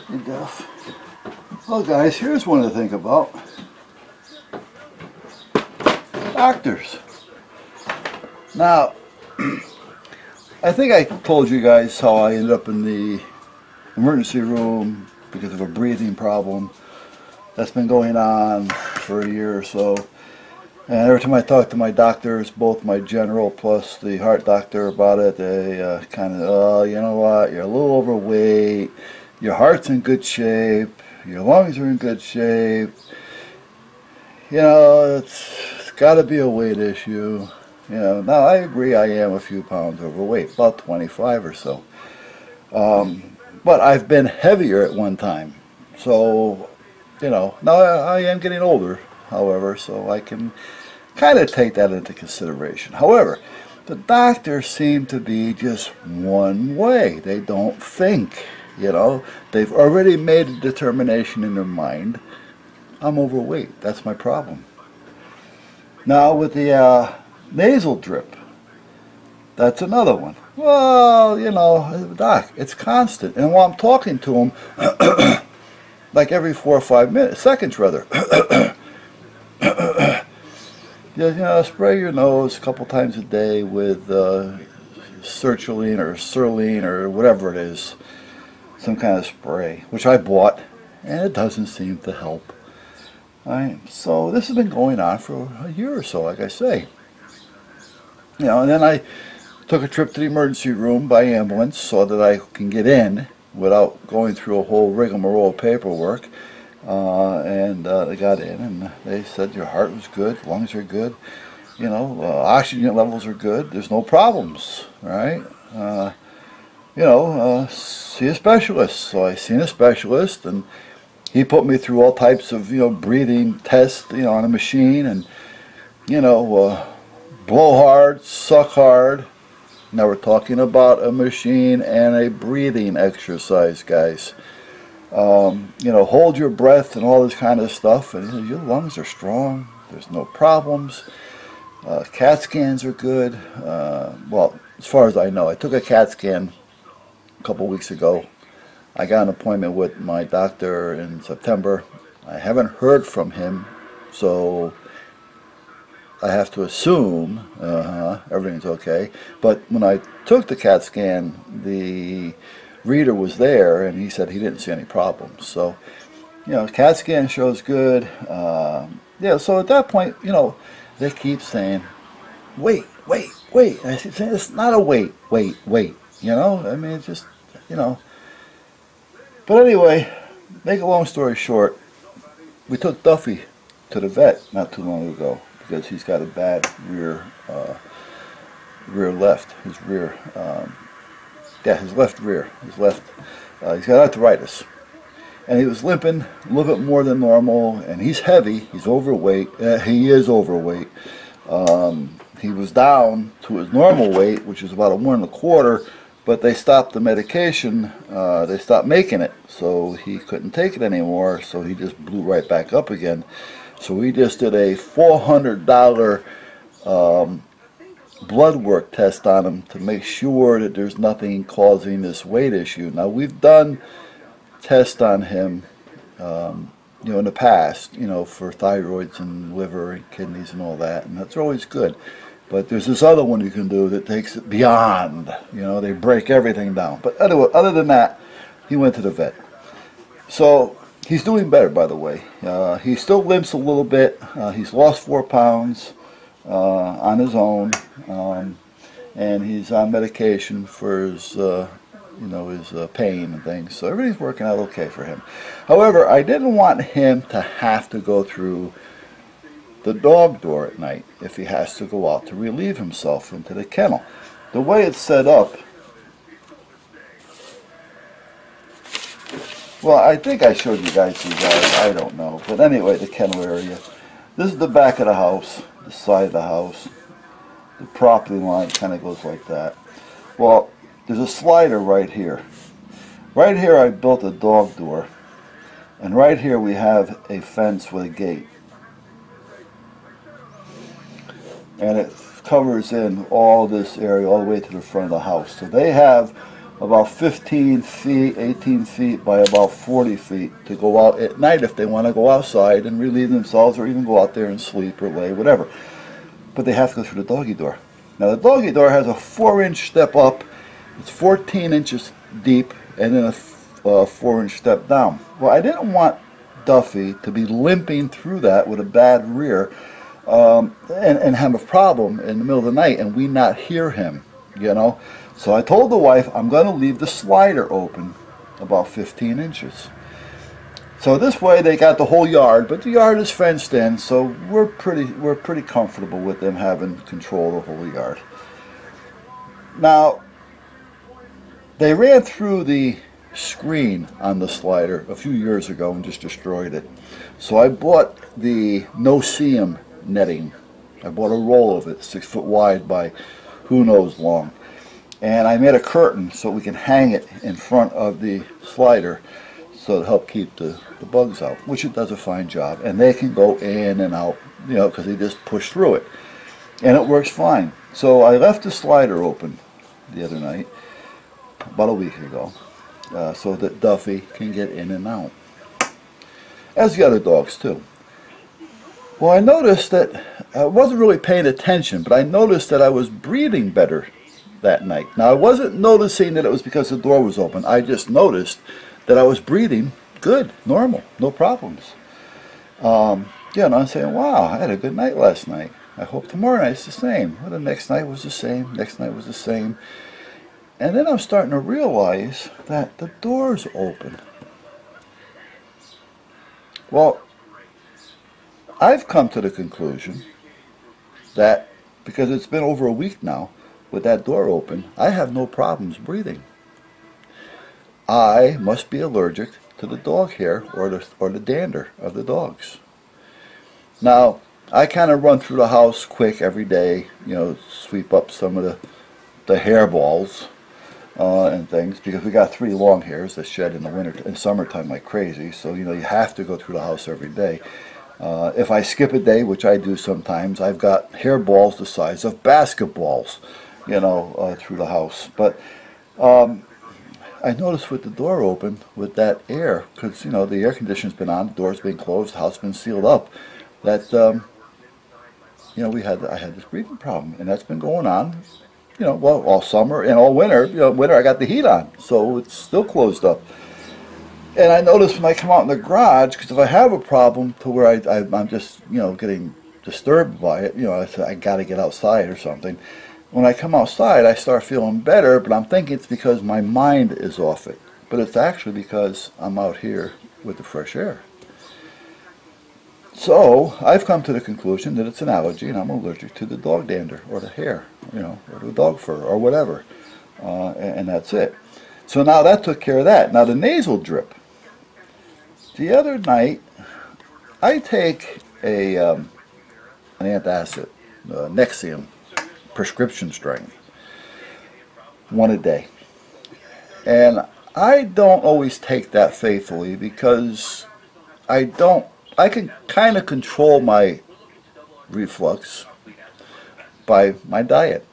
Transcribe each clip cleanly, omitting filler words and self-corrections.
Hey, Duff. Well, guys, here's one to think about. Doctors. Now, I think I told you guys how I ended up in the emergency room because of a breathing problem that's been going on for a year or so. And every time I talk to my doctors, both my general plus the heart doctor about it, they kind of, oh, you know what, you're a little overweight, your heart's in good shape, your lungs are in good shape, you know, it's got to be a weight issue. You know, now I agree I am a few pounds overweight, about 25 or so. But I've been heavier at one time. So, you know, now I am getting older, however, so I can kind of take that into consideration. However, the doctors seem to be just one way. They don't think, you know. They've already made a determination in their mind. I'm overweight. That's my problem. Now with the nasal drip, that's another one. Well, you know, doc, it's constant. And while I'm talking to him, like every 4 or 5 seconds rather, you know, spray your nose a couple times a day with sertraline or serline or whatever it is, some kind of spray, which I bought, and it doesn't seem to help. Alright, so this has been going on for a year or so, like I say. You know, and then I took a trip to the emergency room by ambulance so that I can get in without going through a whole rigmarole of paperwork. They got in and they said your heart was good, lungs are good, you know, oxygen levels are good, there's no problems, right? See a specialist. So I seen a specialist and he put me through all types of, you know, breathing tests, you know, on a machine and, you know, blow hard, suck hard. Now we're talking about a machine and a breathing exercise, guys. You know, hold your breath and all this kind of stuff, and you know, your lungs are strong. There's no problems. CAT scans are good. Well, as far as I know, I took a CAT scan a couple weeks ago. I got an appointment with my doctor in September. I haven't heard from him, so I have to assume everything's okay. But when I took the CAT scan, the reader was there and he said he didn't see any problems. So, you know, CAT scan shows good. Yeah, so at that point, you know, they keep saying, wait. And I said, it's not a wait. You know, I mean, it's just, you know. But anyway, make a long story short, we took Duffy to the vet not too long ago because he's got a bad rear left, his left rear, he's got arthritis. And he was limping a little bit more than normal, and he's heavy, he's overweight, he is overweight. He was down to his normal weight, which is about a 1 1/4, but they stopped the medication, they stopped making it, so he couldn't take it anymore, so he just blew right back up again. So we just did a $400 blood work test on him to make sure that there's nothing causing this weight issue. Now we've done tests on him, you know, in the past, you know, for thyroids and liver and kidneys and all that, and that's always good. But there's this other one you can do that takes it beyond, you know, they break everything down. But anyway, other than that, he went to the vet. So he's doing better, by the way. He still limps a little bit. He's lost 4 pounds on his own, and he's on medication for his, you know, his pain and things. So everything's working out okay for him. However, I didn't want him to have to go through the dog door at night if he has to go out to relieve himself into the kennel. The way it's set up, well, I think I showed you guys these guys, I don't know. But anyway, the kennel area. This is the back of the house, the side of the house. The property line kind of goes like that. Well, there's a slider right here. Right here I built a dog door. And right here we have a fence with a gate. And it covers in all this area all the way to the front of the house. So they have about 15 feet, 18 feet by about 40 feet to go out at night if they want to go outside and relieve themselves, or even go out there and sleep or lay, whatever. But they have to go through the doggy door. Now the doggy door has a 4-inch step up. It's 14 inches deep, and then a 4-inch step down. Well, I didn't want Duffy to be limping through that with a bad rear, and have a problem in the middle of the night and we not hear him, you know. So I told the wife, I'm going to leave the slider open about 15 inches. So this way they got the whole yard, but the yard is fenced in, so we're pretty comfortable with them having control of the whole yard. Now, they ran through the screen on the slider a few years ago and just destroyed it. So I bought the no-seam netting. I bought a roll of it, 6 foot wide by who knows long. And I made a curtain so we can hang it in front of the slider so to help keep the bugs out, which it does a fine job. And they can go in and out, you know, because they just push through it. And it works fine. So I left the slider open the other night, about a week ago, so that Duffy can get in and out. As the other dogs too. Well, I noticed that I wasn't really paying attention, but I noticed that I was breathing better that night. Now, I wasn't noticing that it was because the door was open. I just noticed that I was breathing good, normal, no problems. Yeah, and I'm saying, wow, I had a good night last night. I hope tomorrow night's the same. Well, the next night was the same, next night was the same. And then I'm starting to realize that the door's open. Well, I've come to the conclusion that because it's been over a week now with that door open, I have no problems breathing. I must be allergic to the dog hair or the dander of the dogs. Now, I kind of run through the house quick every day, you know, sweep up some of the hairballs and things, because we got 3 long hairs that shed in the winter and summertime like crazy. So, you know, you have to go through the house every day. If I skip a day, which I do sometimes, I've got hairballs the size of basketballs, you know, through the house. But I noticed with the door open, with that air, because, you know, the air conditioner's been on, the door's been closed, the house been sealed up, that, you know, I had this breathing problem, and that's been going on, you know, well, all summer and all winter. You know, winter I got the heat on, so it's still closed up. And I noticed when I come out in the garage, because if I have a problem to where I'm just, you know, getting disturbed by it, you know, I got to get outside or something. When I come outside, I start feeling better, but I'm thinking it's because my mind is off it. But it's actually because I'm out here with the fresh air. So I've come to the conclusion that it's an allergy, and I'm allergic to the dog dander or the hair, you know, or the dog fur or whatever, and that's it. So now that took care of that. Now the nasal drip. The other night, I take an antacid, Nexium, prescription strength, 1 a day, and I don't always take that faithfully because I can kind of control my reflux by my diet.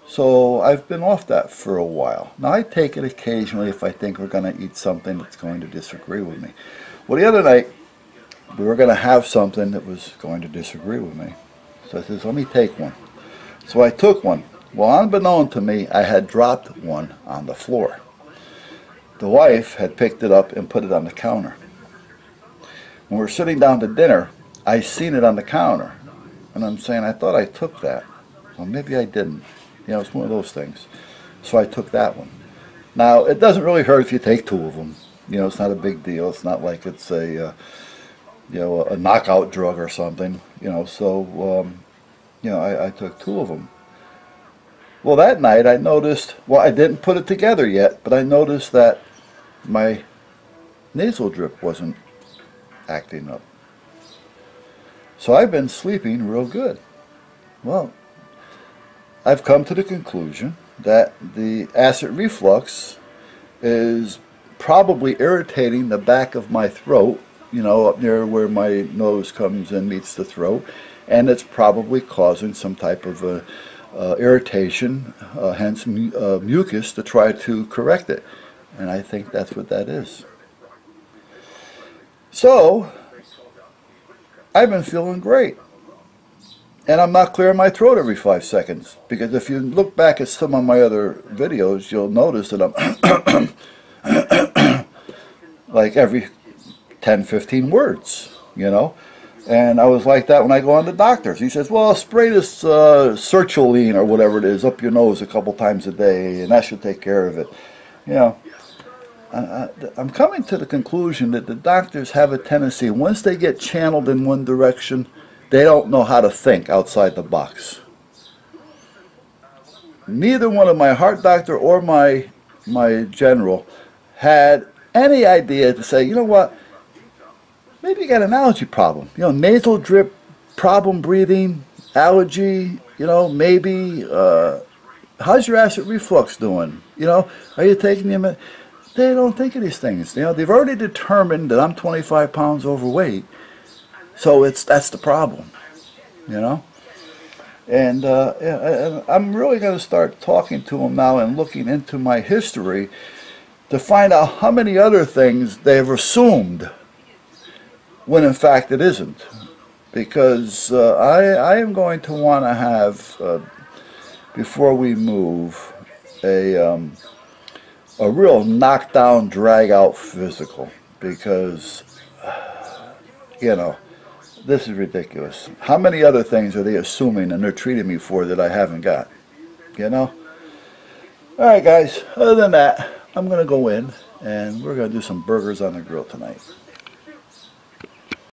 So I've been off that for a while. Now I take it occasionally if I think we're going to eat something that's going to disagree with me. Well, the other night we were going to have something that was going to disagree with me. So I said, let me take one. So I took one. Well, unbeknown to me, I had dropped one on the floor. The wife had picked it up and put it on the counter. When we were sitting down to dinner, I seen it on the counter. And I'm saying, I thought I took that. Well, maybe I didn't. You know, it's one of those things. So I took that one. Now, it doesn't really hurt if you take 2 of them. You know, it's not a big deal. It's not like it's a, you know, a knockout drug or something. You know, so, you know, I took 2 of them. Well, that night I noticed, well, I didn't put it together yet, but I noticed that my nasal drip wasn't acting up. So I've been sleeping real good. Well, I've come to the conclusion that the acid reflux is probably irritating the back of my throat, you know, up near where my nose comes and meets the throat, and it's probably causing some type of irritation, hence mucus, to try to correct it. And I think that's what that is. So, I've been feeling great. And I'm not clearing my throat every 5 seconds. Because if you look back at some of my other videos, you'll notice that I'm like every 10, 15 words, you know. And I was like that when I go on to doctors. He says, well, spray this sertraline or whatever it is up your nose a couple times a day, and that should take care of it. You know, I'm coming to the conclusion that the doctors have a tendency, once they get channeled in one direction, they don't know how to think outside the box. Neither one of my heart doctor or my general had any idea to say, you know what, maybe you got an allergy problem. You know, nasal drip, problem breathing, allergy, you know, maybe, how's your acid reflux doing? You know, are you taking them? They don't think of these things. You know, they've already determined that I'm 25 pounds overweight. So that's the problem, you know. And I'm really going to start talking to them now and looking into my history to find out how many other things they've assumed when in fact it isn't. Because I am going to want to have, before we move, a real knockdown, drag-out physical. Because, you know, this is ridiculous. How many other things are they assuming and they're treating me for that I haven't got? You know? Alright guys, other than that, I'm going to go in and we're going to do some burgers on the grill tonight.